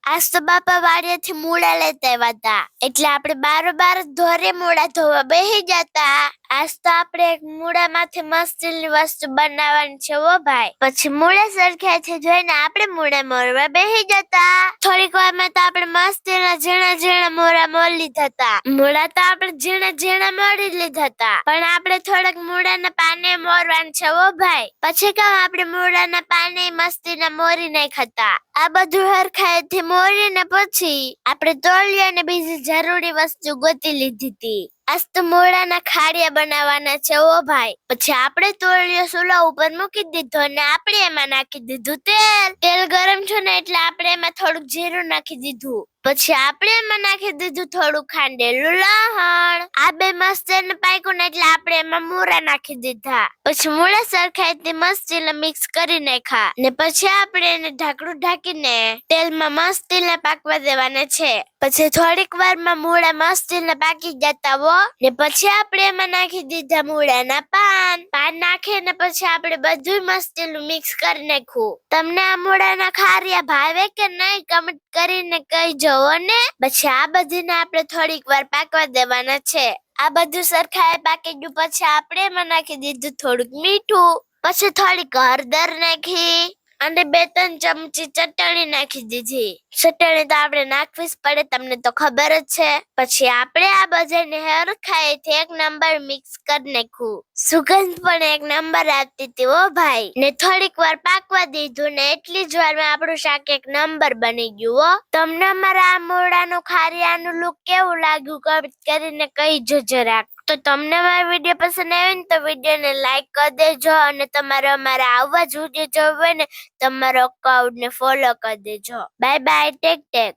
આજ તો બાપા વાડિયાથી મૂળા લેતા આવ્યા હતા, એટલે આપણે બારોબાર ધોરે મૂળા ધોવા બેસી જતા. આજ તો આપણે એક મૂળામાંથી મસ્તીની વસ્તુ બનાવવાની છે ઓ ભાઈ. પછી મૂળા સરખ્યાથી જોઈને આપણે મૂળા મોરવા બેસી જતા. થોડીક વારમાં તો આપણે મસ્તીના ઝીણા ઝીણા મોરા મોરી લીધા હતા. મૂળા તો આપણે ઝીણા ઝીણા મોરી લીધા હતા, પણ આપણે થોડાક મૂળાના પાને મોરવાનું છે ઓ ભાઈ. પછી કામ આપણે મૂળાના પાને મસ્તીના મોરી નાખ્યા હતા. આ બધું હરખાઈથી મોરીને પછી આપણે તોલિયા અને બીજી જરૂરી વસ્તુ ગોતી લીધી હતી. આજ તો મૂળાના ખાડિયા બનાવવાના છે ઓ ભાઈ. પછી આપણે તોલિયો ચૂલા ઉપર મૂકી દીધો અને આપણે એમાં નાખી દીધું તેલ. તેલ ગરમ થયું ને એટલે આપણે એમાં થોડુંક જીરું નાખી દીધું. પછી આપણે એમાં નાખી દીધું થોડું ખાંડેલું લસણ. આ બે મસ્ત એને પાક્યું ને એટલે આપણે એમાં મૂળા નાખી દીધા. પછી મૂળા સરખાઈથી મસ્તીને મિક્સ કરી નાખ્યા ને પછી આપણે એને ઢાંકણું ઢાંકીને તેલમાં મસ્તીને પાકવા દેવાના છે. પછી થોડીક વારમાં મૂળા મસ્તીને પાકી જતા હો ને પછી આપણે એમાં નાખી દીધા મૂળાના પાન નાખીને પછી આપણે બધું મસ્તીનું મિક્સ કરી નાખ્યું. તમને આ મૂળાના ખારિયા ભાવે કે નહીં કમેન્ટ કરીને કહીજો ને. પછી આ બધીને આપણે થોડીક વાર પાકવા દેવાના છે. આ બધું સરખાએ પાકી ગયું પછી આપણે એમાં નાખી દીધું થોડુંક મીઠું. પછી થોડીક હળદર નાખી અને 2-3 ચમચી ચટણી નાખી દીધી. ચટણી તો આપણે નાખવી જ પડે, તમને તો ખબર જ છે. પછી આપણે આ બધાને હરખાઈથી એક નંબર મિક્સ કરી નાખ્યું. સુગંધ પણ એક નંબર આવતી હતી ઓ ભાઈ. ને થોડીક વાર પાકવા દીધું ને એટલી જ વારમાં આપણું શાક એક નંબર બની ગયું હો. તમને અમારા આ મૂળાનું ખારિયાનું લુક કેવું લાગ્યું કમેન્ટ કરીને કહીજો જરાક. તો તમને મારો વિડીયો પસંદ આવે ને તો વિડીયોને લાઈક કરી દેજો અને તમારે અમારા આવા જ વિડીયો જોવા હોય ને તમારો અકાઉન્ટને ફોલો કરી દેજો. Bye bye, take tech.